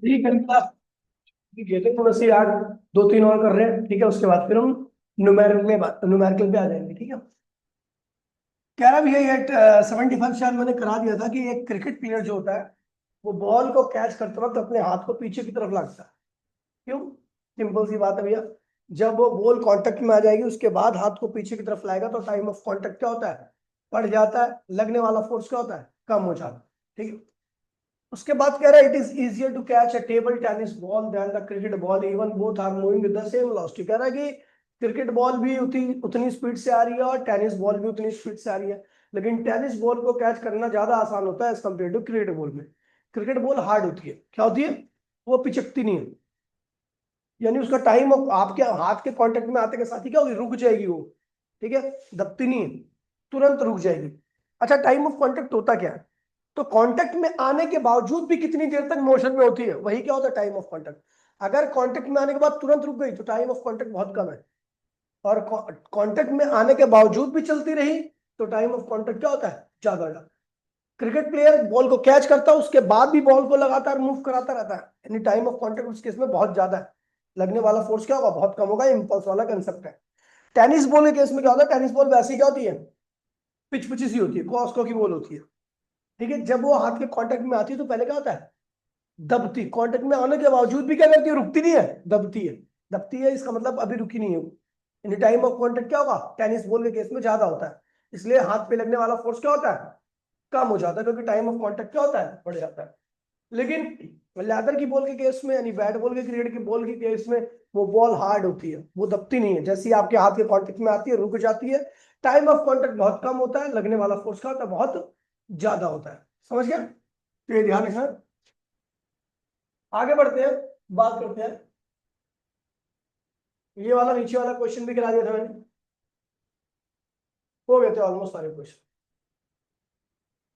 ठीक है क्लास। ठीक है, तो थोड़ा सी यार दो तीन और कर रहे हैं, ठीक है, उसके बाद फिर हम न्यूमेरिकल पे आ जाएंगे, ठीक है। कह रहा भी है ये 75 शायद मैंने करा दिया था कि एक क्रिकेट प्लेयर जो होता है वो बॉल को कैच करते वक्त अपने हाथ को पीछे की तरफ लाता है। क्यों? सिंपल सी बात है भैया। जब वो बॉल कांटेक्ट में आ जाएगी उसके बाद हाथ को पीछे की तरफ लाएगा तो टाइम ऑफ कांटेक्ट क्या होता है? बढ़ जाता है। लगने वाला फोर्स क्या होता है? कम हो जाता है। ठीक है। उसके बाद कह रहा है it is easier to catch a table tennis ball than the cricket ball even both are moving with the same velocity. कह रहा है कि क्रिकेट बॉल भी उतनी उतनी स्पीड से आ रही है और टेनिस बॉल भी उतनी स्पीड से आ रही है, लेकिन टेनिस बॉल को कैच करना ज्यादा आसान होता है as compare to cricket ball में। क्रिकेट बॉल हार्ड होती है। क्या होती है? वो पिचकती नहीं है। यानी उसका टाइम ऑफ आपके हाथ के कांटेक्ट में आते के साथ ही क्या होगी? रुक जाएगी वो। ठीक है। दबती नहीं है, तुरंत रुक जाएगी। अच्छा, टाइम ऑफ कांटेक्ट होता क्या है? तो कांटेक्ट में आने के बावजूद भी कितनी देर तक मोशन में होती है, वही क्या होता है? Time of contact. अगर कांटेक्ट में आने के बाद तुरंत रुक गई तो टाइम ऑफ कांटेक्ट बहुत कम है। और कांटेक्ट में आने के बावजूद भी चलती रही तो टाइम ऑफ कांटेक्ट क्या होता है? ज्यादा ज्यादा। क्रिकेट प्लेयर बॉल को कैच करता है उसके बाद भी बॉल को लगातार मूव कराता रहता है, यानी टाइम ऑफ कांटेक्ट उस केस में बहुत ज्यादा है। लगने वाला फोर्स क्या होगा? बहुत कम होगा। इंपल्स वाला कंसेप्ट है। टेनिस बॉल के केस में क्या होता है? टेनिस बॉल वैसी क्या होती है? पिच पिची सी होती है, कॉस्को की बॉल होती है। ठीक है। जब वो हाथ के कांटेक्ट में आती है तो पहले क्या होता है? दबती। कांटेक्ट में आने के बावजूद भी क्या करती है? रुकती नहीं है, दबती है। दबती है इसका मतलब अभी रुकी नहीं है वो। यानी टाइम ऑफ कांटेक्ट क्या होगा? टेनिस बॉल के केस में ज्यादा होता है। इसलिए हाथ पे लगने वाला फोर्स क्या होता है? कम हो जाता है, क्योंकि टाइम ऑफ कांटेक्ट क्या होता है? बढ़ जाता है। लेकिन लेदर की बॉल के केस में यानी बैट बॉल के क्रिकेट की बॉल के केस में वो बॉल हार्ड होती है, वो दबती नहीं है। जैसे ही आपके हाथ के कांटेक्ट में आती है रुक जाती है। टाइम ऑफ कांटेक्ट बहुत कम होता है, लगने वाला फोर्स क्या होता है? बहुत ज्यादा होता है। समझ गया? तो ये ध्यान रखना। आगे बढ़ते हैं, बात करते हैं। ये वाला नीचे वाला क्वेश्चन भी करा दिया था मैंने। हो गए थे ऑलमोस्ट सारे क्वेश्चन।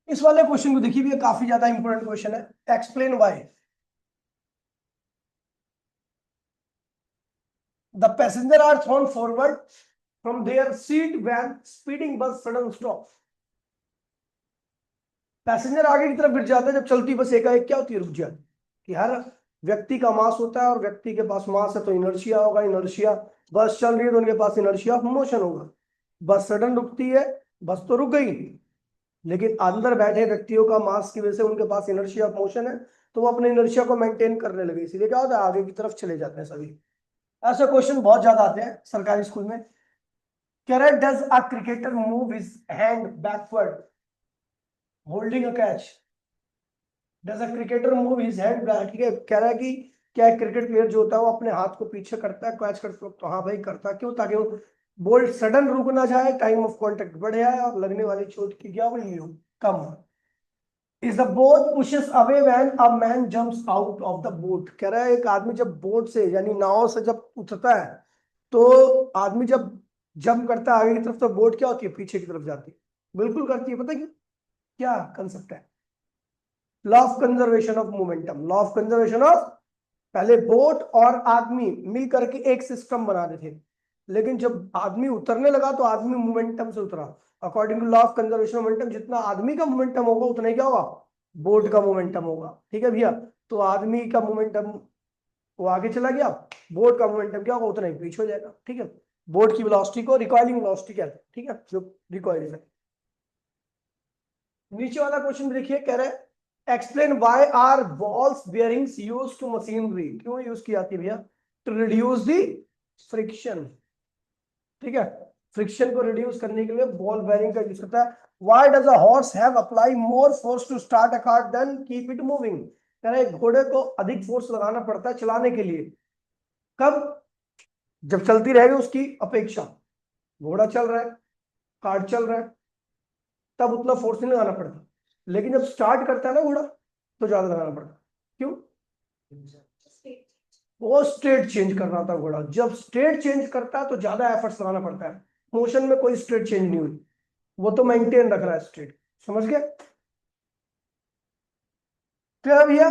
इस वाले क्वेश्चन को देखिए भी, काफी ज्यादा इंपॉर्टेंट क्वेश्चन है। Explain why the passenger are thrown forward from their seat when speeding bus sudden stop. Passenger आगे की तरफ गिर जाता है जब चलती बस एकाएक क्या होती है? रुक जाती। कि हर व्यक्ति का मास होता है और व्यक्ति के पास मास है तो इनर्शिया होगा। इनर्शिया, बस चल रही है तो उनके पास इनर्शिया ऑफ मोशन होगा। बस सडन रुकती है, बस तो रुक गई, लेकिन अंदर बैठे व्यक्तियों का मास की वजह से उनके पास इनर्शिया ऑफ मोशन है, तो वो अपने इनर्शिया को मेंटेन करने लगे, इसीलिए क्या होता है? आगे की तरफ चले जाते हैं सभी। ऐसे क्वेश्चन बहुत ज्यादा आते हैं सरकारी स्कूल में। कह रहा है does a cricketer move his hand backward holding a catch. Does a cricketer move his hand back. ठीक है। कह रहा है कि क्या एक क्रिकेट प्लेयर जो होता है वो अपने हाथ को पीछे करता है कैच करते वक्त? तो हाँ भाई करता है। क्यों? ताकि वो बॉल सडन रुक ना जाए, टाइम ऑफ कांटेक्ट बढ़ जाए और लगने वाली चोट की क्या वही हो, कम हो। Is the boat pushes away when a man jumps out of the boat. कह रहा है एक आदमी जब बोट से यानी नाव से जब उतरता है तो आदमी जब जंप करता है आगे की तरफ तो बोट क्या होती है? पीछे की तरफ जाती है। बिल्कुल करती है। पता है क्यों? क्या कंसेप्ट है? Law of conservation of momentum. Law of conservation of, पहले बोट और आदमी मिल करके एक सिस्टम बना रहे थे, लेकिन जब आदमी उतरने लगा तो आदमी मोमेंटम से उतरा। According to law of conservation momentum, जितना आदमी का मोमेंटम होगा उतना ही क्या होगा? बोट का मोमेंटम होगा। ठीक है भैया। तो आदमी का मोमेंटम वो आगे चला गया, बोट का मोमेंटम क्या होगा? उतना ही पीछे हो जाएगा। ठीक है। बोट की वेलोसिटी को रिकॉइलिंग वेलोसिटी कहते हैं। ठीक है, जो रिकॉइल है। नीचे वाला क्वेश्चन देखिए, कह रहे हैं explain why are balls bearings used to machinery. क्यों यूज की जाती है भैया? To reduce the friction. ठीक है। फ्रिक्शन को रिड्यूस करने के लिए बॉल बेयरिंग का यूज करता है। Why does a horse have apply more force to start a car than keep it moving. कह रहे हैं घोड़े को अधिक फोर्स लगाना पड़ता है चलाने के लिए। कब? जब चलती रहेगी उसकी अपेक्षा। घोड़ा चल रहा है, कार चल रहा है, तब उतना फोर्स नहीं लगाना पड़ता, लेकिन जब स्टार्ट करता है ना घोड़ा तो ज्यादा लगाना पड़ता है। क्यों? वो स्टेट चेंज कर रहा था घोड़ा, जब स्टेट चेंज करता है तो ज्यादा एफर्ट्स लगाना पड़ता है। मोशन में कोई स्टेट चेंज नहीं हुई, वो तो मेंटेन रख रहा है स्टेट। समझ गए? क्या भैया?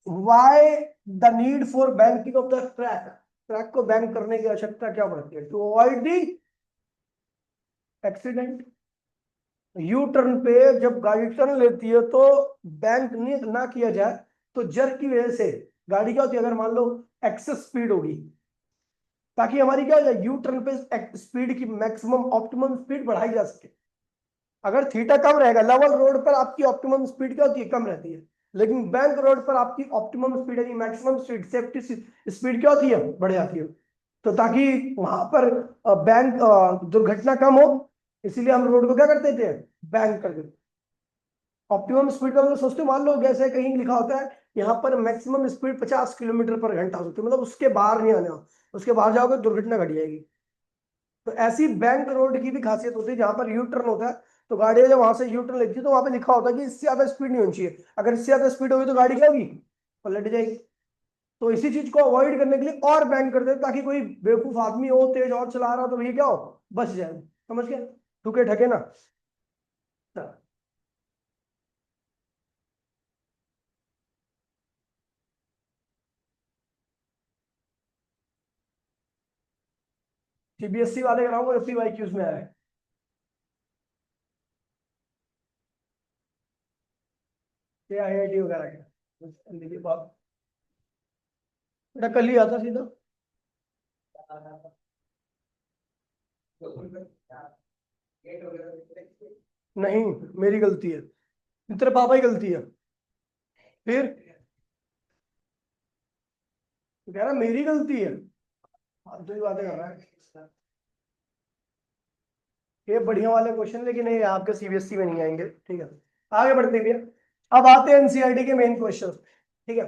Why the need for banking of the track. Track को बैंक करने की आवश्यकता क्या पड़ती है? To avoid the accident. U turn पे जब गाड़ी टर्न लेती है तो बैंक नहीं ना किया जाए तो जर्क की वजह से गाड़ी क्या होती है, अगर मान लो एक्सेस स्पीड होगी, ताकि हमारी क्या हो जाए, यू टर्न पे स्पीड की मैक्सिमम ऑप्टिमम स्पीड बढ़ाई जा सके। अगर थीटा कम रहेगा, लेवल रोड पर आपकी ऑप्टिमम स्पीड क्या होती है, कम रहती है, लेकिन बैंक रोड पर आपकी ऑप्टिमम स्पीड यानी मैक्सिमम स्पीड, सेफ्टी स्पीड क्या होती है, बढ़ जाती है। तो ताकि वहां पर बैंक दुर्घटना कम हो, इसीलिए हम रोड को क्या कर देते हैं, बैंक कर देते हैं। ऑप्टिमम स्पीड का मतलब सोचते हो, मान लो जैसे कहीं लिखा होता है यहाँ पर मैक्सिमम स्पीड 50 किलोमीटर पर घंटा हो सकती है, मतलब उसके बाहर नहीं आना, उसके बाहर जाओगे दुर्घटना घट जाएगी। तो ऐसी बैंक रोड की भी खासियत होती है, जहां पर यू टर्न होता है, तो गाड़ियां जब वहां से यू टर्न लेती है तो वहां पे लिखा होता है कि इससे ज्यादा स्पीड नहीं होनी चाहिए, अगर इससे ज्यादा स्पीड होगी तो गाड़ी क्या होगी, पलट जाएगी। तो इसी चीज को अवॉइड करने के लिए और बैंक कर देते हैं, ताकि कोई बेवकूफ आदमी हो तेज और चला रहा हो, तो भैया क्या हो, बच जाए, समझ गए, ठुके ठके ना। सीबीएसई वाले कराओगे, एफ वाई क्यूज में आए, ये आईआईटी वगैरह के देखिए बात, बेटा कल ही आता सीधा। नहीं, मेरी गलती है, तेरे पापा की गलती है। फिर तो कह रहा मेरी गलती है, फालतू की बातें कर रहा है। ये बढ़िया वाले क्वेश्चन, लेकिन ये आपके सीबीएसई में नहीं आएंगे, ठीक है। आगे बढ़ते हैं भैया, अब आते हैं एनसीईआरटी के मेन क्वेश्चन, ठीक है।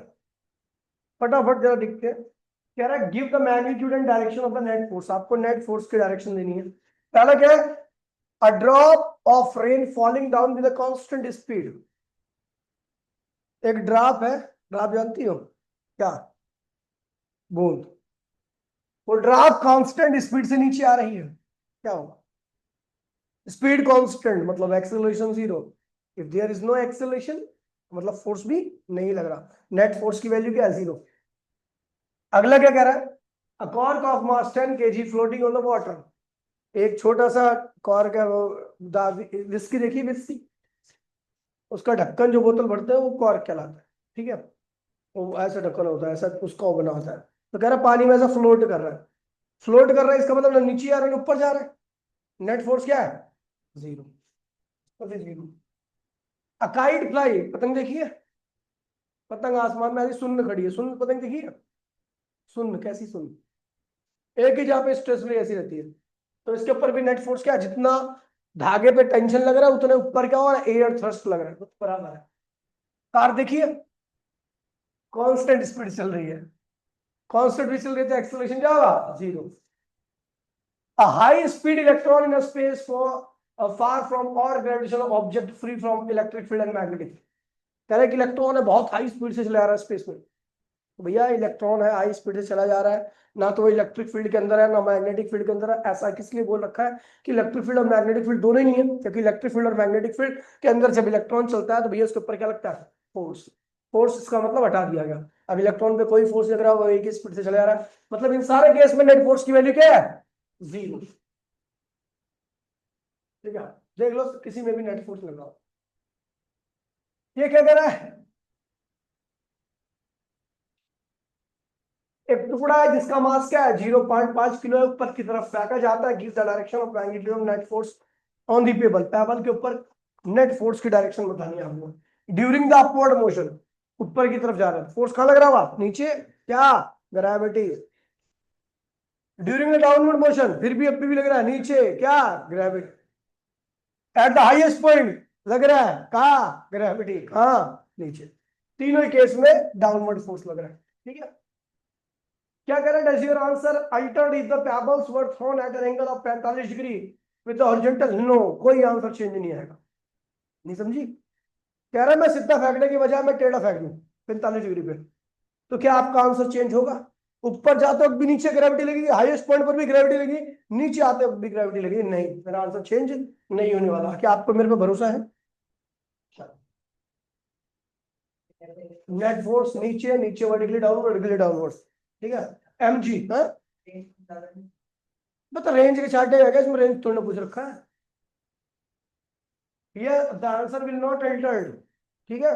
फटाफट जरा दिखते हैं। कह रहा है give the magnitude and direction of the net force, आपको नेट फोर्स की डायरेक्शन देनी है। पहला क्या है, a drop of rain falling down with a constant speed. एक ड्रॉप है, ड्रॉप जानती हो क्या, बूंद, वो ड्रॉप कांस्टेंट स्पीड से नीचे आ रही है, क्या होगा, स्पीड कांस्टेंट मतलब acceleration zero, if there is no acceleration मतलब फोर्स भी नहीं लग रहा, नेट फोर्स की वैल्यू क्या है, जीरो। अगला क्या कह रहा है, अ cork of mass 10 kg floating on the water, एक छोटा सा कॉर्क है, वो विस्की देखिए, विस्की, उसका ढक्कन जो बोतल भरते हैं वो कॉर्क कहलाता है, ठीक है। वो ऐसा ढक्कन होता है, ऐसा उसका वो बना होता है। तो कह रहा है पानी में ऐसा फ्लोट कर रहा है, फ्लोट कर रहा है इसका मतलब ना नीचे आ रहा है ना ऊपर जा रहा है, नेट फोर्स क्या है, जीरो, तो फिर जीरो। अकाइड फ्लाई, पतंग देखिए, पतंग आसमान में ऐसी शून्य खड़ी है, शून्य पतंग देखिए, शून्य कैसी शून्य, एक ही जहाँ पे स्ट्रेस फ्री ऐसी रहती है। तो इसके ऊपर भी नेट फोर्स क्या है, जितना धागे पे टेंशन लग रहा है उतने ऊपर क्या हो रहा है, एयर थ्रस्ट लग रहा है, तो बराबर है। कार देखिए, कांस्टेंट स्पीड चल रही है, कांस्टेंट भी चल रही है तो एक्सेलरेशन क्या होगा, zero. A high speed electron in a space for far from or gravitational object free from electric field and magnetic, कह रहा है कि इलेक्ट्रॉन है बहुत हाई स्पीड से चला जा रहा है स्पेस में, तो भैया इलेक्ट्रॉन है हाई स्पीड से चला जा रहा है, ना तो वो इलेक्ट्रिक फील्ड के अंदर है ना मैग्नेटिक फील्ड के अंदर है। ऐसा किस लिए बोल रखा है कि इलेक्ट्रिक फील्ड और मैग्नेटिक फील्ड दोनों ही नहीं है, क्योंकि इलेक्ट्रिक फील्ड और मैग्नेटिक फील्ड के अंदर जब इलेक्ट्रॉन चलता है तो भैया उसके ऊपर क्या लगता है, फोर्स, फोर्स इसका मतलब हटा दिया गया, अब इलेक्ट्रॉन पे कोई फोर्स लग रहा है, वो एक ही स्पीड से चला जा रहा है, मतलब इन सारे केस में नेट फोर्स की वैल्यू क्या है, जीरो, ठीक है। देख लो किसी में भी नेट फोर्स लगाओ। ये क्या कह रहा है, एक टुकड़ा है जिसका मास क्या है 0.5 किलो है, ऊपर की तरफ फेंका जाता है, give the direction of magnitude of net force on the payable, payable के ऊपर नेट फोर्स की डायरेक्शन बतानी है आपको, ड्यूरिंग द अपवर्ड मोशन, ऊपर की तरफ जा रहा है, फोर्स कहां लग रहा होगा, नीचे, क्या, gravity. During the downward motion फिर भी अभी भी लग रहा है नीचे, क्या, gravity. At the highest point लग रहा है, कहा, ग्रेविटी, कहा, नीचे। तीनों केस में डाउनवर्ड फोर्स लग रहा है, ठीक है। क्या कह रहा है, does your answer altered if the pebbles were thrown at an angle of 45 degree with the horizontal, no, कोई आंसर चेंज नहीं आएगा, नहीं समझी। कह रहा है मैं सीधा फेंकने की बजाय मैं टेढ़ा फेंक दूं 45 डिग्री पे, तो क्या आपका आंसर चेंज होगा, ऊपर जाते वक्त भी नीचे ग्रेविटी लगेगी, हाईएस्ट पॉइंट पर भी ग्रेविटी लगेगी, नीचे आते वक्त भी ग्रेविटी लगेगी, नहीं, मेरा आंसर चेंज नहीं होने वाला, क्या आपको मेरे पे भरोसा है। नेट फोर्स नीचे, नीचे वर्टिकली डाउनवर्ड, वर्टिकली डाउनवर्ड, ठीक है, एम जी है। बता रेंज के चार्ट है क्या, इसमें रेंज थोड़ा पूछ रखा है, ये the answer will not altered, ठीक है।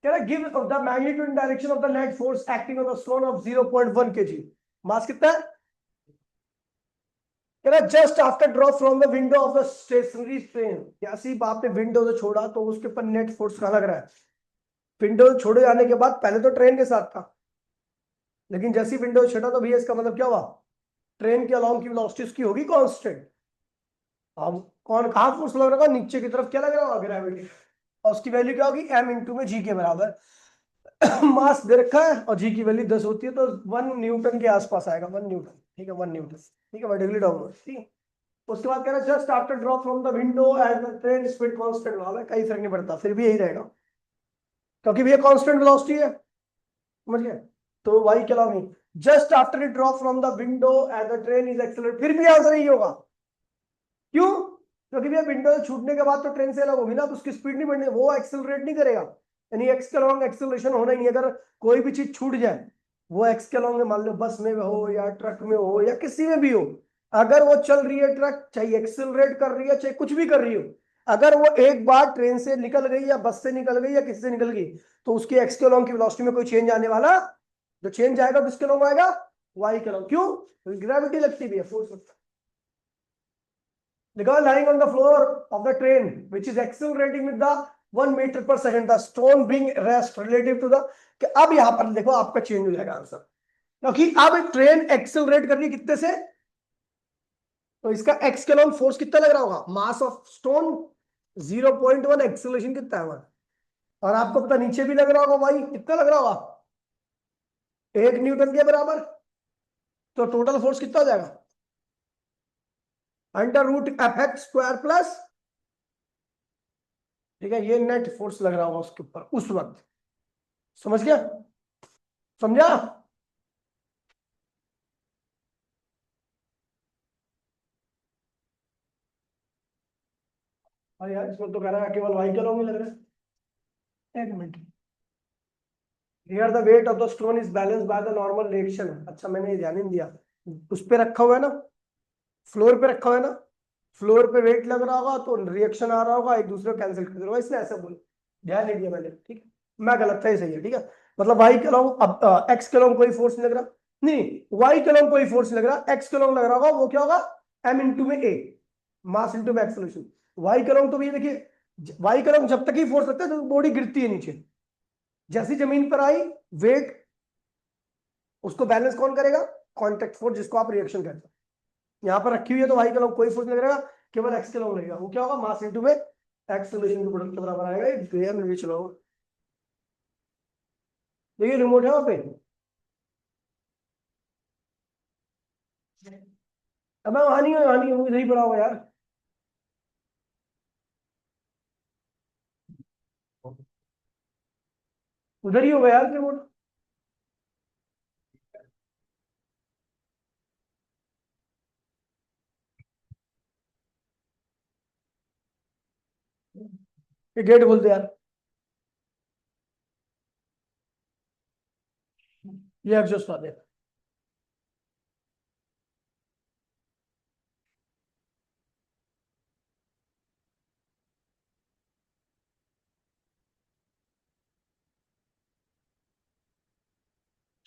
कह रहा give the magnitude and direction of the net force acting on the stone of 0.1 kg। Mass कितना है? कह रहा just after drop from the window of the stationary train. जैसे ही आपने विंडो से छोड़ा तो उसके ऊपर नेट फोर्स कहां लग रहा है? विंडो छोड़े जाने के बाद पहले तो ट्रेन के साथ था, लेकिन जैसे ही विंडो छटा तो भैया इसका मतलब क्या हुआ? ट्रेन के अलोंग की वेलोसिटी उसकी होगी कांस्टेंट। अब कौन कहां फोर्स लग रहा होगा? नीचे की तरफ क्या लग रहा होगा? ग्रेविटी। और उसकी वैल्यू क्या होगी? m इंटू में g के बराबर। मास दे रखा है और g की वैल्यू 10 होती है तो 1 न्यूटन के आसपास आएगा। 1 न्यूटन, ठीक है, 1 न्यूटन, ठीक है, वर्टिकली डाउनवर्ड, ठीक है। उसके बाद कह रहा है just after drop from the window at the train speed constant वाला, कहीं फर्क नहीं पड़ता, फिर भी यही रहेगा क्योंकि भैया कांस्टेंट वेलोसिटी है, समझ गए? तो वाई के along just after it drop from the window at the train is accelerate, फिर भी आंसर यही होगा। क्यों? क्योंकि भैया विंडो छूटने के बाद तो ट्रेन से अलग होगी ना, तो उसकी स्पीड नहीं बढ़नी, वो एक्सेलरेट नहीं करेगा, यानी एक्स के अलोंग एक्सेलरेशन होना ही नहीं। अगर कोई भी चीज छूट जाए, वो एक्स के अलोंग, मान लो बस में हो या ट्रक में हो या किसी में भी हो, अगर वो चल रही है ट्रक, चाहे एक्सेलरेट कर रही है चाहे कुछ भी कर रही हो, अगर वो एक बार ट्रेन से निकल गई या बस से निकल गई या किसी से निकल गई, तो उसकी एक्स के अलोंग की वेलोसिटी में कोई चेंज आने वाला, जो चेंज आएगा किसके अलोंग आएगा? वाई के अलोंग। क्यों? ग्रेविटी लगती भी है, फोर्स लगता है। The girl lying on the floor of the train, which is accelerating with the 1 meter per second, the stone being rest relative to the, कि अब यहां पर देखो आपका चेंज हो जाएगा आंसर, क्योंकि अब ट्रेन एक्सेलरेट कर रही है कितने से, तो इसका एक्स के लॉन्ग फोर्स कितना लग रहा होगा? मास ऑफ स्टोन 0.1, एक्सेलरेशन कितना है 1, और आपको पता नीचे भी लग रहा होगा भाई, कितना लग रहा होगा? 1 न्यूटन के बराबर। तो टोटल फोर्स कितना हो जाएगा? √f(x²) प्लस, ठीक है, ये नेट फोर्स लग रहा होगा उसके ऊपर उस वक्त। समझ गया? समझा? अरे यार इसमें तो कह रहा है केवल वाई के लॉन्ग ही लग रहा है। एक minute, here the weight of the stone is balance by the normal reaction. अच्छा मैंने ये ध्यान नहीं दिया, उस पे रखा हुआ है ना, फ्लोर पे रखा हुआ है ना, फ्लोर पे वेट लग रहा होगा तो रिएक्शन आ रहा होगा, एक दूसरे को कैंसिल कर देगा, इसलिए ऐसा बोल, ध्यान नहीं दिया मैंने, ठीक है, मैं गलत था, ये सही है, ठीक है। मतलब वाई के लॉन्ग, अब एक्स के लॉन्ग कोई फोर्स नहीं लग रहा, नहीं वाई के लॉन्ग कोई फोर्स नहीं लग रहा, एक्स के लॉन्ग लग रहा होगा, वो क्या होगा? m इंटू में a, मास इंटू में एक्सेलरेशन। वाई के लॉन्ग तो भैया देखिए, वाई के लॉन्ग जब तक ही फोर्स लगता है तो बॉडी गिरती है नीचे, जैसी जमीन पर आई वेट, उसको बैलेंस कौन करेगा? कॉन्टेक्ट फोर्स, जिसको आप रिएक्शन कहते हैं। यहाँ पर रखी हुई है तो वाई के लॉन्ग कोई फोर्स नहीं लगेगा, केवल एक्स के लॉन्ग लगेगा, वो क्या होगा? मास इंटू में एक्सेलरेशन के प्रोडक्ट के बराबर आएगा। ये भैया मैं चलाओ, देखिए रिमोट है वहां पे, अब मैं वहां नहीं हूँ, वहां नहीं हूँ, इधर ही पड़ा हुआ यार। उधर ही होगा यार रिमोट। ये गेट खोल दे यार, ये एग्जॉस्ट आ दे।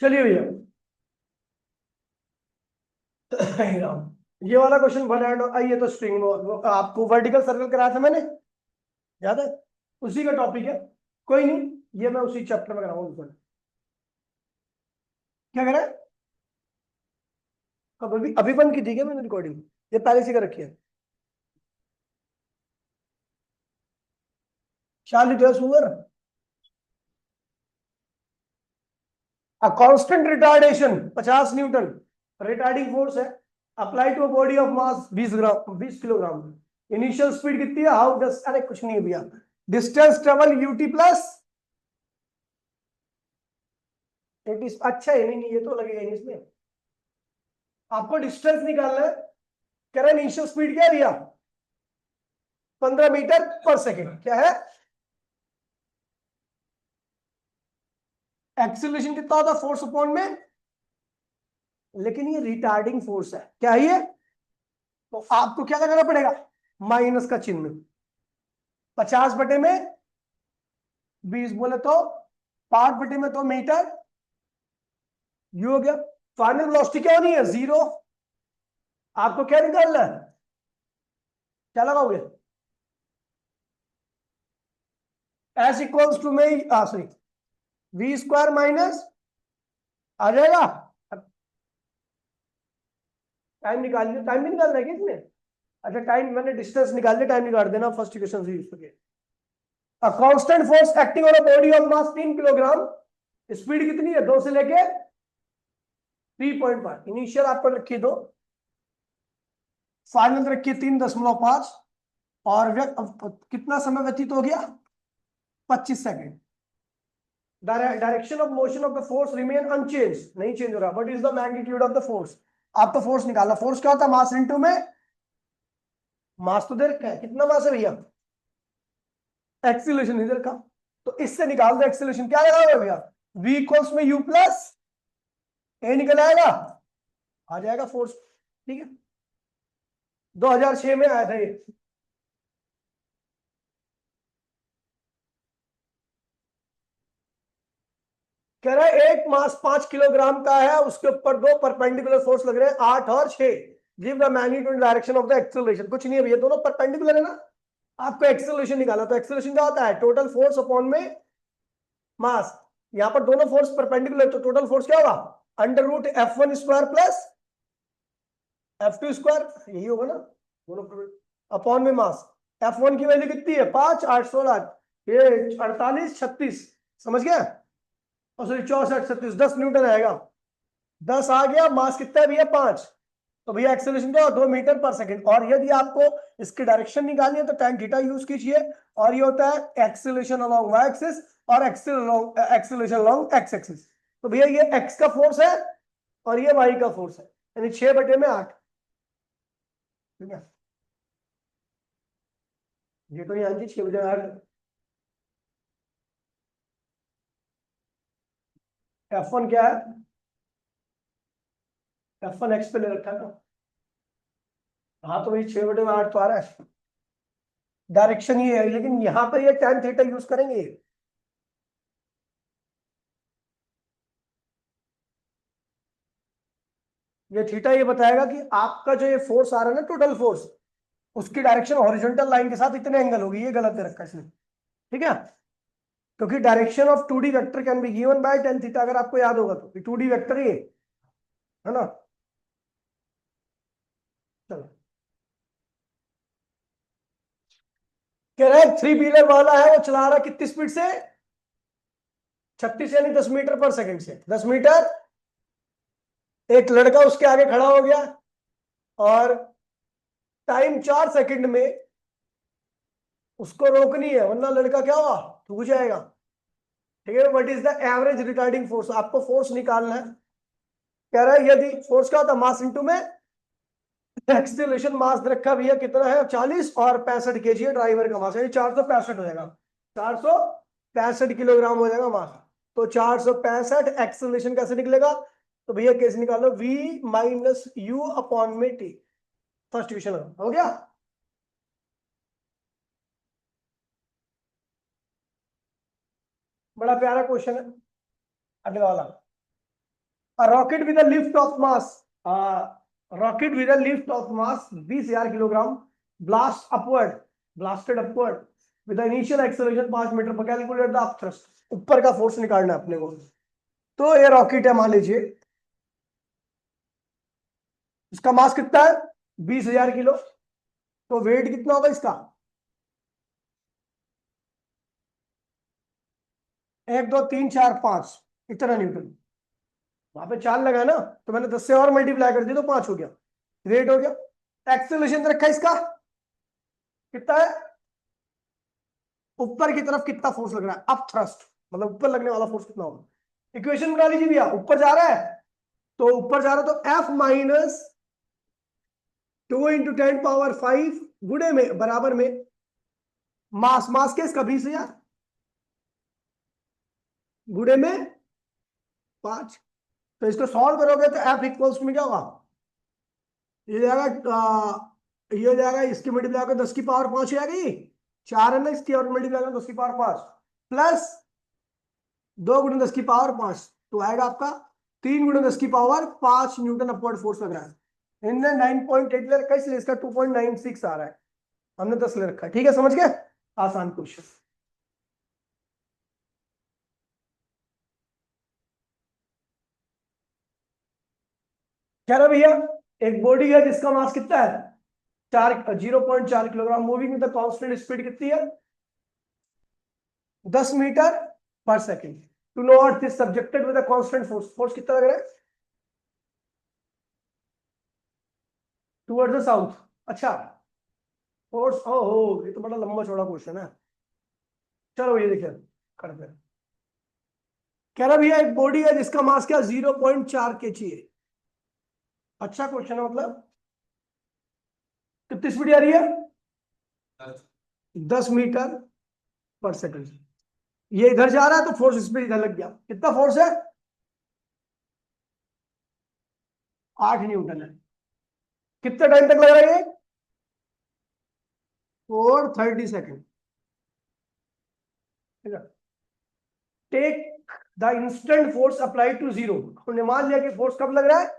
चलिए भैया, ये वाला क्वेश्चन वन एंड आइए तो स्ट्रिंग, आपको वर्टिकल सर्कल कराया था मैंने, याद है? उसी का टॉपिक है, कोई नहीं, ये मैं उसी चैप्टर में कराऊंगा। क्या कह रहा है? कब? अभी अभी बंद की थी क्या मैंने रिकॉर्डिंग? ये पहले से कर रखी है। चार्ली जो सुअर, a constant retardation 50 newton retarding force है, apply to a body of mass 20 kilogram. Initial speed कितनी है? हाउ डस, अरे कुछ नहीं है भैया, डिस्टेंस ट्रेवल यूटी प्लस 80। अच्छा है, नहीं नहीं ये तो लगेगा नहीं इसमें, आपको डिस्टेंस निकालना है। कह रहा है इनिशियल स्पीड क्या है भैया? 15 मीटर पर सेकेंड। क्या है? एक्सीलरेशन कितना होता है फोर्स अपॉन में? लेकिन ये रिटार्डिंग फोर्स है, क्या है ये? तो आपको क्या लगाना पड़ेगा? माइनस का चिन्ह। 50 बटे में 20 बोले तो 5/2 मीटर, यू हो गया। फाइनल वेलोसिटी क्या होनी है? 0। आपको क्या निकालना है? क्या लगाओगे? एस इक्वल्स टू में सॉरी v² माइनस आ जाएगा। टाइम निकाल लिया, टाइम भी निकालना है क्या इसमें? अच्छा टाइम, मैंने डिस्टेंस निकाल लिया, टाइम निकाल देना फर्स्ट इक्वेशन से यूज करके। A constant force acting on a body of mass 3 kilogram, speed कितनी है? 2 से लेके 3.5। इनिशियल आपको रखिए 2, फाइनल रखिए 3.5, और कितना समय व्यतीत हो गया? 25 second. Direction of motion of the force remain unchange, नहीं चेंज हो रहा। What is the magnitude of the force? आपको फोर्स निकालना। फोर्स क्या होता है? मास इनटू में मास, तो दे रखा है, कितना मास है भैया? एक्सीलरेशन इधर का, तो इससे निकाल दो एक्सीलरेशन। क्या लगाओगे भैया? v इक्वल्स में u प्लस ए निकल आएगा, आ जाएगा फोर्स। ठीक है, 2006 में आया था ये। कह रहा है एक मास 5 किलोग्राम का है, उसके ऊपर 2 परपेंडिकुलर फोर्स लग रहे हैं, 8 और 6। Give the magnitude direction of the acceleration. कुछ नहीं है भैया, दोनों परपेंडिकुलर है ना। आपको एक्सेलरेशन निकाला, तो एक्सेलरेशन क्या होता है? टोटल फोर्स अपॉन में मास। यहां पर दोनों फोर्स परपेंडिकुलर, तो टोटल फोर्स क्या होगा? √F1² प्लस F2², यही होगा ना, दोनों अपॉन में मास। F1 की वैल्यू कितनी है? 5, 8, 16, ये 48, 36, समझ गया? और सॉरी 64, 36, 10 न्यूटन आएगा। 10 आ गया, मास कितना है भैया? 5। तो भैया एक्सेलरेशन क्या? 2 मीटर पर सेकंड। और यदि आपको इसकी डायरेक्शन निकालनी है तो tan थीटा यूज कीजिए, और ये होता है एक्सेलरेशन अलोंग y एक्सिस और एक्सेलरेशन अलोंग x एक्सिस। तो भैया ये x का फोर्स है और ये y का फोर्स है, यानी 6/8। ठीक है, ये तो यहाँ 6/8। F1 क्या है? F1 x पे ले रखा है ना। हाँ तो वही 6/8 तो आ रहा है। डायरेक्शन ये है, लेकिन यहां पर ये tan थीटा यूज करेंगे। ये थीटा ये बताएगा कि आपका जो ये फोर्स आ रहा है ना, टोटल फोर्स, उसकी डायरेक्शन हॉरिजॉन्टल लाइन के साथ इतने एंगल होगी। ये गलत दे रखा है इसने। ठीक है, क्योंकि direction of 2D vector can be given by tan theta, अगर आपको याद होगा तो। 2D वेक्टर ये है ना। चलो, कह रहा है 3 व्हीलर वाला है, वो चला रहा है कितनी स्पीड से? 36, यानी 10 मीटर पर सेकंड से। 10 मीटर। एक लड़का उसके आगे खड़ा हो गया और टाइम 4 सेकंड में उसको रोकनी है, वरना लड़का क्या हुआ? ठुक जाएगा। ठीक है, what is the average retarding force? आपको फोर्स निकालना है। कह रहा है यदि फोर्स क्या होता है? मास इनटू में एक्सीलरेशन। मास रखा भैया कितना है? 40, और 65 kg है ड्राइवर का मास, यानी 465 हो जाएगा। 465 किलोग्राम हो जाएगा मास। तो 465 एक्सीलरेशन कैसे निकलेगा? तो भैया कैसे निकालो? v माइनस यू अपॉन में टी। फर्स्ट इक्वेशन हो गया। बड़ा प्यारा क्वेश्चन है। अगला वाला, rocket with lift off mass, rocket with lift off mass 20,000 kilogram, blast upward, blasted upward with initial acceleration 5 metre per. Calculate the up thrust. ऊपर का फोर्स निकालना है अपने को। तो ये रॉकेट है, मान लीजिए इसका मास कितना है? 20,000 किलो। तो वेट कितना होगा इसका? 1, 2, 3, 4, 5, इतना न्यूटन। वहां पे 4 लगा ना, तो मैंने 10 से और मल्टीप्लाई कर दिया तो 5 हो गया। वेट हो गया। एक्सेलरेशन रखा है इसका कितना है? ऊपर की तरफ कितना फोर्स लग रहा है? अप थ्रस्ट, मतलब ऊपर लगने वाला फोर्स कितना होगा? इक्वेशन बना लीजिए भैया। ऊपर जा रहा है, तो ऊपर जा रहा है तो F माइनस 2 × 10⁵ गुणे में बराबर में मास। मास के इसका 20,000 गुणे में 5। तो इसको सॉल्व करोगे तो F इक्वल्स में क्या होगा? ये जाएगा ये हो जाएगा, इसकी मल्टीप्लाई करो 10⁵ 5 हो जाएगी। 4 है ना इसकी, और मल्टीप्लाई करो 10⁵ 5 प्लस 2 × 10⁵ तो आएगा आपका 3 × 10⁵ न्यूटन अपवर्ड फोर्स लग रहा है। इनने 9.8 ले रखा है, इसलिए इसका 2.96 आ रहा है, हमने 10 ले रखा है। ठीक है, समझ गए? आसान क्वेश्चन। कह रहा भैया एक बॉडी है जिसका मास कितना है 0.4 kilogram, moving with the constant speed कितनी है 10 मीटर पर second, to no earth is subjected with the constant force. Force कितना लग रहा है टुवर्ड्स द साउथ। अच्छा फोर्स, ओहो ये तो बड़ा लंबा चौड़ा क्वेश्चन है। चलो ये देखिए करते हैं। कह रहा भैया एक बॉडी है जिसका मास क्या 0.4 kg है। अच्छा क्वेश्चन है, मतलब कितनी स्पीड आ रही है 10 मीटर पर सेकंड। ये इधर जा रहा है तो फोर्स इस पे इधर लग गया। कितना फोर्स है 8 न्यूटन है। कितने टाइम तक लग रहा है ये 430 second. Take the instant force apply to 0। हमने मान लिया कि फोर्स कब लग रहा है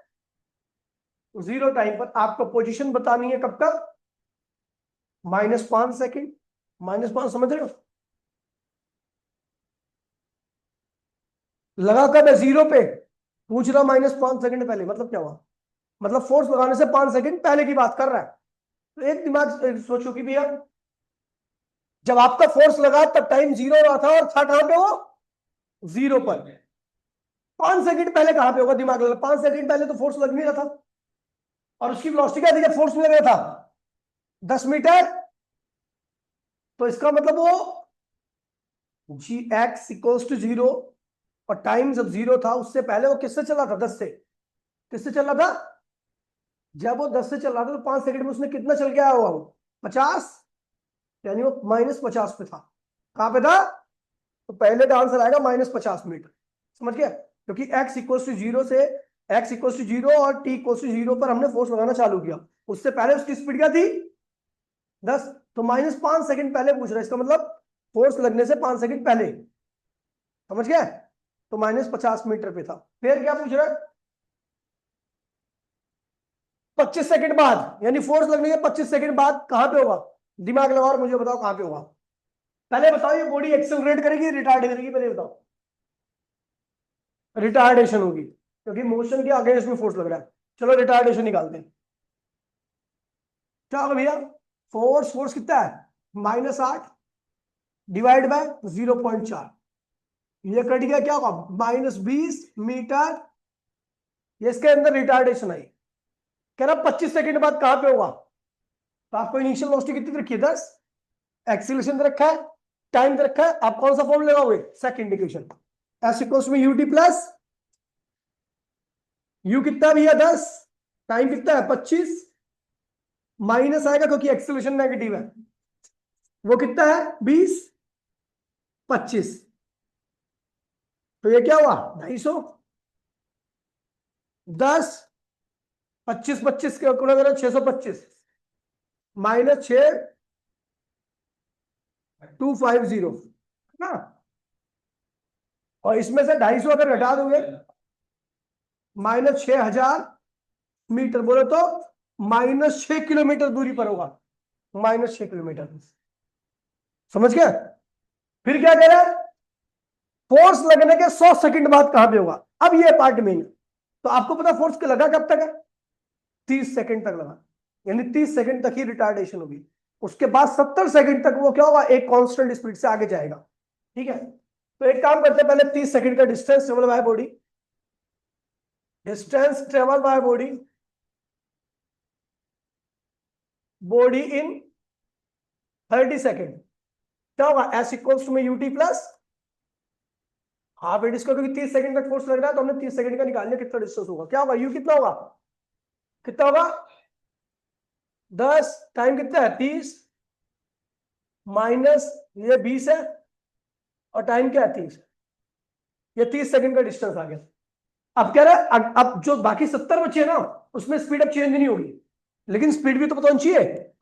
0 टाइम पर। आपको पोजीशन बतानी है कब तक -5 सेकेंड। -5 समझ रहे हो, लगा कब है 0 पे, पूछ रहा -5 सेकेंड पहले। मतलब क्या हुआ, मतलब फोर्स लगाने से 5 सेकेंड पहले की बात कर रहा है। तो एक दिमाग सोचो कि भैया जब आपका फोर्स लगा तब टाइम 0 रहा था और था कहां पे वो 0 पर। 5 सेकंड पहले कहां पे होगा, दिमाग लगा 5 सेकंड पहले तो फोर्स लग नहीं रहा था, और उसकी वेलोसिटी क्या थी जब फोर्स लग रहा था 10 मीटर। तो इसका मतलब वो जी एक्स इक्वल्स टू 0, और टाइम जब 0 था उससे पहले वो किससे चला था 10 से। किससे चला था, जब वो 10 से चल रहा था तो 5 सेकंड में उसने कितना चल के आया हुआ वो 50, यानी वो -50 पे था। कहां पे था, तो पहले का आंसर आएगा -50 मीटर। समझ गया, क्योंकि x इक्वल टू 0 से x इक्वल टू 0 और t इक्वल टू 0 पर हमने फोर्स लगाना चालू किया। उससे पहले उसकी स्पीड क्या थी 10, तो -5 सेकंड पहले पूछ रहा है। इसका मतलब फोर्स लगने से 5 सेकंड पहले। समझ गया, तो -50 मीटर पे था। फिर क्या पूछ रहा है 25 सेकंड बाद, यानी फोर्स लगने के 25 सेकंड बाद कहां पे होगा। दिमाग लगाओ और मुझे बताओ कहां पे होगा। पहले बताओ ये बॉडी एक्सेलरेट करेगी रिटार्ड करेगी, पहले बताओ। रिटार्डेशन होगी, क्योंकि मोशन के अगेंस्ट में फोर्स लग रहा है। चलो रिटार्डेशन निकालते हैं। क्या होगा भैया, फोर्स कितना है -8 डिवाइड बाय 0.4, ये कट गया, क्या होगा -20 मीटर। ये इसके अंदर रिटार्डेशन आई। कह रहा 25 सेकंड बाद कहां पे होगा, तो आपको इनिशियल वेलोसिटी कितनी रखी है 10, एक्सीलरेशन दे रखा है, टाइम दे रखा है। आप कौन सा फॉर्म लगाओगे सेकंड इक्वेशन, एस इक्वल्स में यूटी प्लस यू कितना भी है 10, टाइम कितना है 25, माइनस आएगा क्योंकि एक्सेलरेशन नेगेटिव है, वो कितना है 20, 25, तो ये क्या हुआ 250, 10, 25 25 के गुणा करो 625 -6 250 ना। और इसमें से 250 अगर घटा दोगे -6000 मीटर, बोले तो -6 किलोमीटर दूरी पर होगा, -6 किलोमीटर। समझ गया। फिर क्या कह रहा है फोर्स लगने के 100 सेकंड बाद कहां पे होगा। अब ये पार्ट मेन है, तो आपको पता फोर्स लगा कब तक है 30 सेकंड तक लगा, यानी 30 सेकंड तक ही रिटार्डेशन होगी। उसके बाद 70 सेकंड तक वो क्या होगा एक कांस्टेंट स्पीड से आगे जाएगा। ठीक है, तो एक काम करते हैं, पहले 30 सेकंड का distance travel by body, distance travel by body, body in 30 second क्या होगा, एस इक्वल्स टू में U T plus half A T square, क्योंकि 30 सेकंड तक फोर्स लग रहा है तो हमने 30 सेकंड का निकाल लिया कितना डिस्टेंस होगा। क्या होगा यू कितना होगा, कितना होगा 10, टाइम कितना है 30, माइनस ये 20 है, और टाइम क्या है 30, ये 30 सेकंड का डिस्टेंस आ गया। अब क्या रहा है, अब जो बाकी 70 बचे ना उसमें स्पीड अब चेंज नहीं होगी, लेकिन स्पीड भी तो पता होनी चाहिए।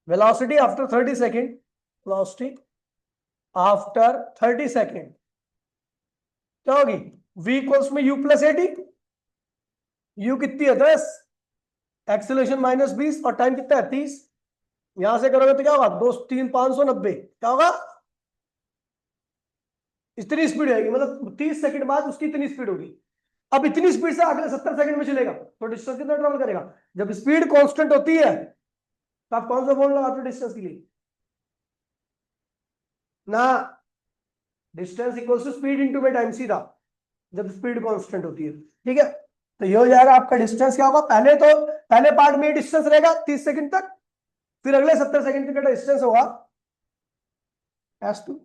Velocity after 30 second, velocity after 30 second क्या होगी, v इक्वल्स में u प्लस 80, u कितनी है 10, एक्सेलरेशन -20 और टाइम कितना है 30। यहां से करोगे तो क्या होगा, 2 3 590, क्या होगा, इतनी स्पीड आएगी, मतलब 30 सेकंड बाद उसकी इतनी स्पीड होगी। अब इतनी स्पीड से अगले 70 सेकंड में चलेगा तो डिस्टेंस कितना ट्रेवल करेगा। जब स्पीड कांस्टेंट होती है तो आप कौन सा फॉर्मूला लगाते हो डिस्टेंस के लिए ना, distance equals to speed into में टाइम, सीधा, जब स्पीड कांस्टेंट होती है। ठीक है, तो ये हो जाएगा आपका डिस्टेंस। क्या होगा, पहले पार्ट में डिस्टेंस रहेगा 30 सेकंड तक, फिर अगले 70 सेकंड का डिस्टेंस होगा s2।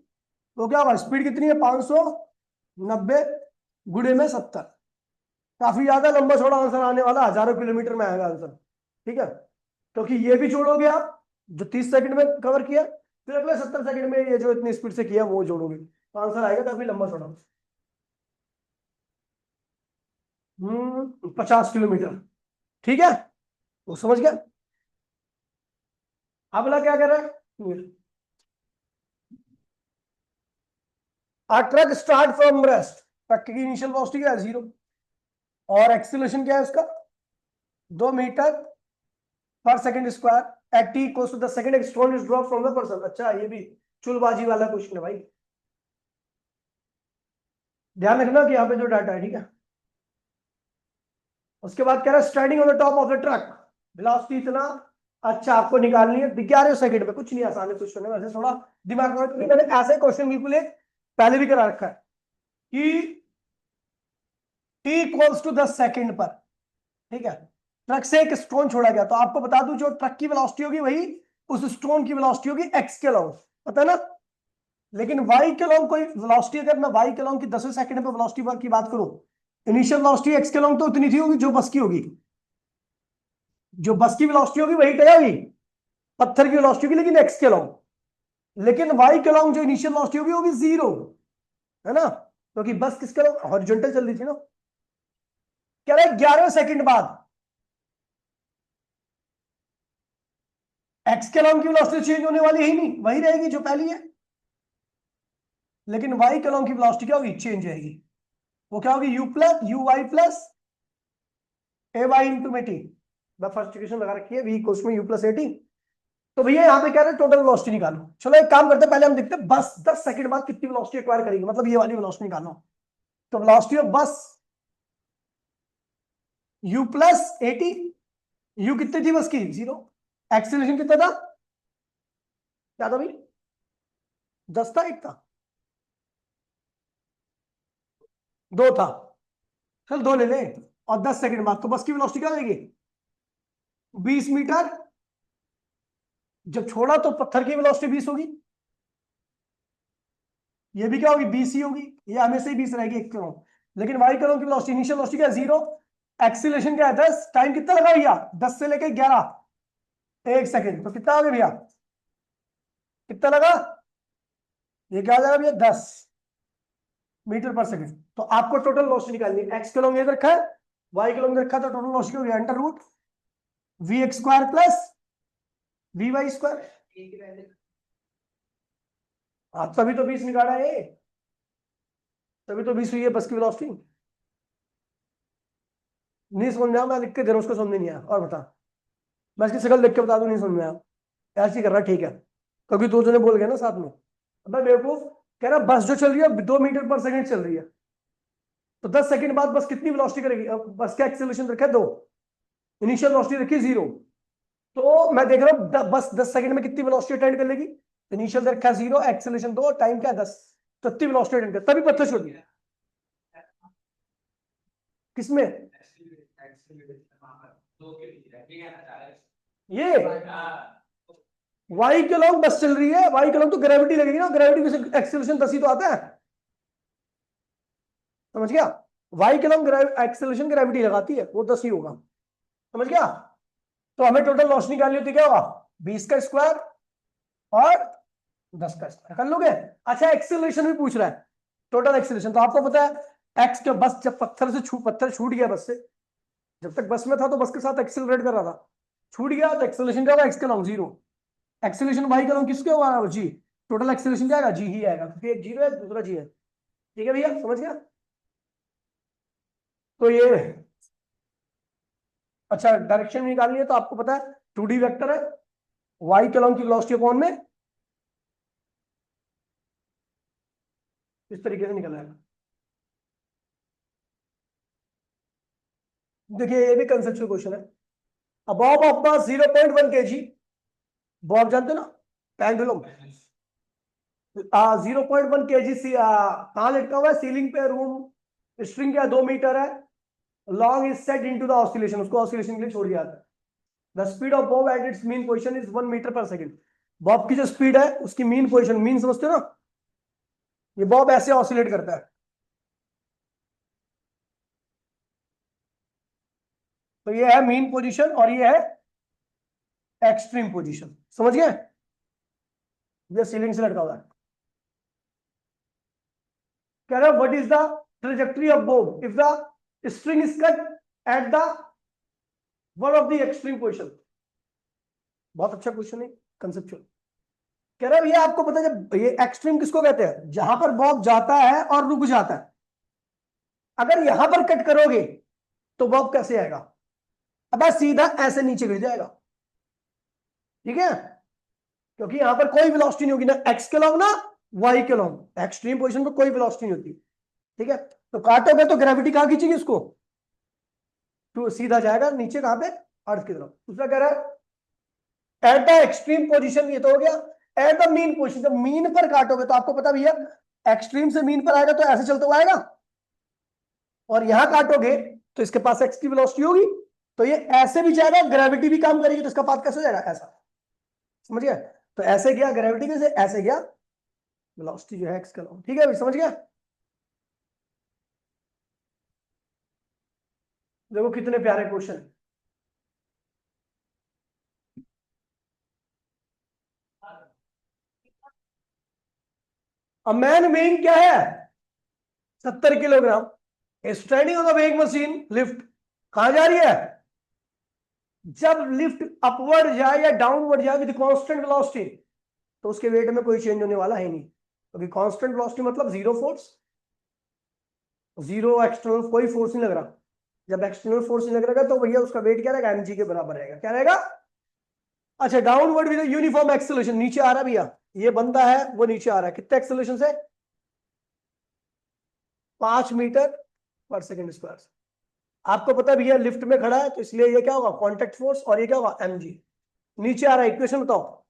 तो क्या होगा, स्पीड कितनी है 590 गुणे में 70, काफी ज्यादा लंबा छोड़ा आंसर आने वाला, हजारों किलोमीटर में आएगा आंसर। ठीक है, क्योंकि ये भी जोड़ोगे आप जो 30 सेकंड में कवर किया, फिर अगले 70 सेकंड में ये जो इतनी स्पीड से किया वो जोड़ोगे तो आंसर आएगा काफी लंबा छोड़ा। 50 किलोमीटर। ठीक है, वो समझ गया। अगला क्या कर रहा है, truck start from rest, truck की इनिशियल वेलोसिटी क्या है 0, और एक्सीलरेशन क्या है उसका 2 मीटर पर second square at T equals to the second stone is drop from the person. अच्छा, ये भी चुलबाजी वाला क्वेश्चन है भाई, ध्यान रखना कि यहाँ पे जो डाटा है। ठीक है, उसके बाद कह रहा है standing on the top of the truck, velocity इतना, अच्छा आपको निकालनी है 11 सेकंड में, कुछ नहीं आसान है क्वेश्चन है, वैसे थोड़ा दिमाग में, क्योंकि मैंने ऐसे क्वेश्चन बिल्कुल एक पहले भी करा रखा है कि t इक्वल्स टू 10 सेकंड पर, ठीक है, ट्रक से एक स्टोन छोड़ा गया, तो आपको बता दूं जो ट्रक की वेलोसिटी होगी वही उस स्टोन की वेलोसिटी होगी x के लॉन्ग, पता है ना। लेकिन y के लॉन्ग कोई वेलोसिटी, अगर मैं y के लॉन्ग की 10 सेकंड पे वेलोसिटी की बात करूं, इनिशियल वेलोसिटी x के लॉन्ग तो उतनी थी होगी जो बस की होगी, जो बस की वेलोसिटी होगी वही क्या होगी, पत्थर की वेलोसिटी होगी लेकिन x के लॉन्ग। लेकिन y के लॉन्ग जो इनिशियल वेलोसिटी होगी वो भी 0, है ना, क्योंकि बस किसके लॉन्ग हॉरिजॉन्टल चल रही थी ना। कह रहा है 11 सेकंड बाद एक्स के लॉन्ग की वेलोसिटी चेंज होने वाली ही नहीं, वही रहेगी जो पहली है, लेकिन वाई के लॉन्ग की वेलोसिटी क्या होगी, चेंज रहेगी। वो क्या होगी, U Y plus A Y into में टी। मैं फर्स्ट इक्वेशन लगा रखी है, वी इक्वल्स में यू प्लस ए टी। तो भैया यहाँ पे कह रहे हैं टोटल वेलोसिटी निकालो। चलो एक काम करते हैं, पहले हम देखते हैं बस 10 सेकंड बाद कितनी वेलोसिटी एक्वायर करेगी, मतलब ये वाली वेलोसिटी निकालो। तो वेलोसिटी ऑफ बस you plus A T, you कितनी थी बस की 0, एक्सीलरेशन कितना था, क्या था भाई 10 था, 1 था, 2 था, चल 2 ले ले। और 10 सेकंड बाद तो बस की वेलोसिटी क्या रहेगी 20 मीटर, जब छोड़ा तो पत्थर की वेलोसिटी 20 होगी, ये भी क्या होगी 20 ही होगी, ये हमेशा ही 20 रहेगी 1 करोड़। लेकिन वाई करोड़ की वेलोसिटी इनिशियल वेलोसिटी क्या है 0, एक्सीलरेशन क्या है 10, टाइम कितना लगा भैया 10 से लेके 11, 1 सेकंड, तो कितना हो गया भैया, कितना लगा, ये क्या आ जाएगा भैया 10 मीटर पर सेकंड। तो आपको टोटल वेलोसिटी निकालनी है, एक्स के लॉन्ग ये रखा है, वाई के लॉन्ग रखा है, तो टोटल वेलोसिटी हो गया under root V X square plus V Y square. आप तभी तो 20 निकाला है, तभी तो 20 हुई है बस की वेलोसिटी। नहीं समझ में आया, मैं लिख के दे रहा हूं, उसको समझ नहीं आया, और बता, मैं इसकी शक्ल देख के बता दूं नहीं समझ में आया, ऐसे ही कर रहा ठीक है, क्योंकि 2 जने बोल गए ना साथ में। अब मैं बेवकूफ कह रहा बस जो चल रही है 2 मीटर पर सेकंड चल रही है, तो 10 सेकंड बाद बस कितनी वेलोसिटी करेगी, अब बस का एक्सेलरेशन रखा है 2, इनिशियल वेलोसिटी रखी है 0, तो मैं देख रहा हूँ बस 10 सेकंड में कितनी वेलोसिटी अटेंड कर लेगी, इनिशियल रखा है 0, एक्सेलरेशन 2, टाइम क्या 10, तो इतनी वेलोसिटी अटेंड कर, तभी पत्थर छोड़ दिया। किसमें ये वाई के लॉन्ग बस चल रही है, वाई के लॉन्ग तो ग्रेविटी लगेगी ना, ग्रेविटी में एक्सेलरेशन 10 ही तो आता है, समझ गया, वाई के लॉन्ग एक्सेलरेशन ग्रेविटी लगाती है, वो 10 ही होगा, समझ गया। तो हमें टोटल लॉस निकालनी होती क्या होगा 20 का स्क्वायर और 10 का स्क्वायर कर लोगे। अच्छा एक्सेलरेशन भी पूछ रहा है, टोटल एक्सेलरेशन, तो आपको पता है एक्स के बस जब पत्थर छूट गया बस से, जब तक बस में था तो बस के साथ एक्सेलरेट कर रहा था, छूट गया तो एक्सेलरेशन क्या होगा एक्स के लॉन्ग 0, एक्सेलरेशन वाई का लॉन्ग किसके होगा जी, टोटल एक्सेलरेशन क्या आएगा जी ही आएगा, क्योंकि एक 0 है दूसरा जी है। ठीक है भैया, समझ गया। तो ये अच्छा डायरेक्शन निकालनी है तो आपको पता है 2D वेक्टर है, वाई के अलॉन्ग की वेलोसिटी अपॉन में इस तरीके से निकल आएगा। देखिए ये भी कंसेप्चुअल क्वेश्चन है। अबव ऑफ द 0.1 kg, वो आप जानते हो ना पेंडुलम, 0.1 kg कहाँ लटका हुआ है, सीलिंग पे, रूम स्ट्रिंग क्या 2 मीटर है, long is set into the oscillation, उसको ऑसिलेशन के लिए छोड़ दिया जाता है। The speed of bob at its mean position is 1 metre पर सेकंड। बॉब की जो स्पीड है उसकी मीन पोजीशन, मीन समझते हो ना, ये बॉब ऐसे ऑसिलेट करता है। तो ये है मीन पोजीशन और ये है एक्सट्रीम पोजीशन, समझ गए। ये सीलिंग से लटका हुआ है। कह रहा है what is the trajectory of Bob if the string is cut at the one of the extreme position. बहुत अच्छा क्वेश्चन है, कंसेप्चुअल। कह रहा है भैया आपको पता है जब ये एक्सट्रीम किसको कहते हैं, जहां पर बॉब जाता है और रुक जाता है। अगर यहां पर कट करोगे तो बॉब कैसे आएगा, अब सीधा ऐसे नीचे गिर जाएगा, ठीक है, क्योंकि यहां पर कोई वेलोसिटी नहीं होगी, ना एक्स के लॉन्ग ना वाई के लॉन्ग, एक्सट्रीम पोजीशन पर कोई वेलोसिटी नहीं होती, ठीक है। तो काटोगे तो ग्रेविटी कहां खींचेगी इसको, तो सीधा जाएगा नीचे, कहां पे, अर्थ की तरफ। दूसरा कह रहा है एट द एक्सट्रीम पोजीशन, ये तो हो गया। एट द मीन पोजीशन, जब मीन पर काटोगे तो आपको पता भैया एक्सट्रीम से मीन पर आएगा तो ऐसे चलते हुआ आएगा, और यहां काटोगे तो इसके पास एक्स की वेलोसिटी होगी, तो ये ऐसे भी जाएगा, ग्रेविटी भी काम करेगी, तो इसका पाथ कैसे हो जाएगा, ऐसा, समझ गया। तो ऐसे गया ग्रेविटी के से, ऐसे गया वेलोसिटी जो है एक्स का लॉन्ग, ठीक है अभी समझ गया। देखो कितने प्यारे क्वेश्चन। अब मैन वेइंग क्या है, 70 kilogram, standing on the weighing machine lift, कहां जा रही है, जब लिफ्ट अपवर्ड जाए या डाउनवर्ड जाए विद कांस्टेंट वेलोसिटी, तो उसके वेट में कोई चेंज होने वाला है नहीं, क्योंकि कांस्टेंट वेलोसिटी मतलब जीरो फोर्स, जीरो एक्सटर्नल कोई फोर्स नहीं लग रहा। जब एक्सटर्नल फोर्स नहीं लग रहा तो भैया उसका वेट क्या रहेगा, mg के बराबर रहेगा, क्या रहेगा। अच्छा डाउनवर्ड विद यूनिफॉर्म एक्सेलरेशन, नीचे आ रहा भैया, ये बंदा है वो नीचे आ रहा है, कितने एक्सेलरेशन से, 5 मीटर पर सेकंड स्क्वायर। आपको पता है भैया लिफ्ट में खड़ा है तो इसलिए ये क्या होगा, कॉन्टेक्ट फोर्स, और ये क्या होगा, mg। नीचे आ रहा है, इक्वेशन बताओ,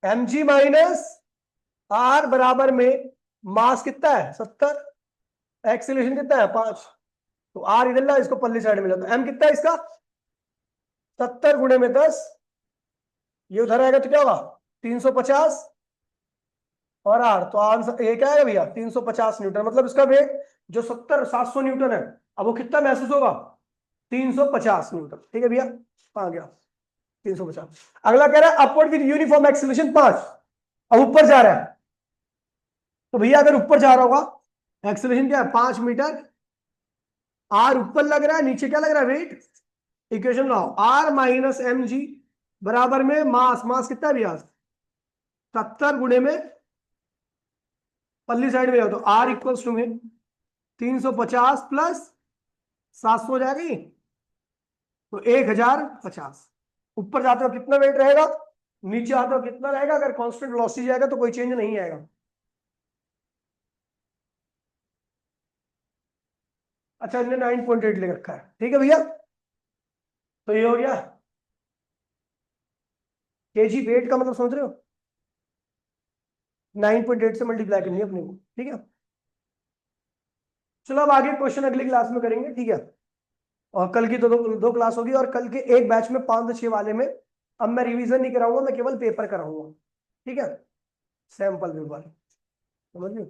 mg माइनस आर बराबर में मास कितना है 70, एक्सेलरेशन कितना है 5, तो आर इधर ला, इसको पल्ली साइड में ला, तो एम कितना है इसका 70 × 10, ये उधर आएगा तो क्या होगा 350, और आर तो आंसर ये क्या है भैया 350 न्यूटन, मतलब इसका वेट जो 700 न्यूटन है, अब वो कितना महसूस होगा 350 न्यूटन, ठीक है भैया, आ गया 350। अगला कह रहा है अपवर्ड विद यूनिफॉर्म एक्सेलरेशन 5, अब ऊपर जा रहा है, तो भैया अगर ऊपर जा रहा होगा एक्सेलरेशन क्या है 5 मीटर, आर ऊपर लग रहा है, नीचे क्या लग रहा है वेट, इक्वेशन लाओ, आर माइनस एम जी बराबर में मास, मास कितना है भैया 70 गुणे में पल्ली साइड में जाओ, तो आर इक्वल्स टू में 350 प्लस 700 जाएगी, तो 1050। ऊपर जाते हो कितना वेट रहेगा, नीचे आते हो कितना रहेगा, अगर कांस्टेंट वेलोसिटी जाएगा तो कोई चेंज नहीं आएगा। अच्छा इन्हें 9.8 ले रखा है, ठीक है भैया, तो ये हो गया। केजी वेट का मतलब समझ रहे हो, 9.8 से मल्टीप्लाई करनी है अपने को, ठीक है। चलो अब आगे क्वेश्चन अगली क्लास में करेंगे, ठीक है। और कल की तो दो क्लास होगी, और कल के एक बैच में 5 से 6 वाले में अब मैं रिवीजन नहीं कराऊंगा, मैं केवल पेपर कराऊंगा, ठीक है, सैंपल पेपर, समझ लो,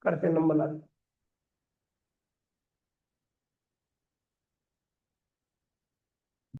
करते नंबर ला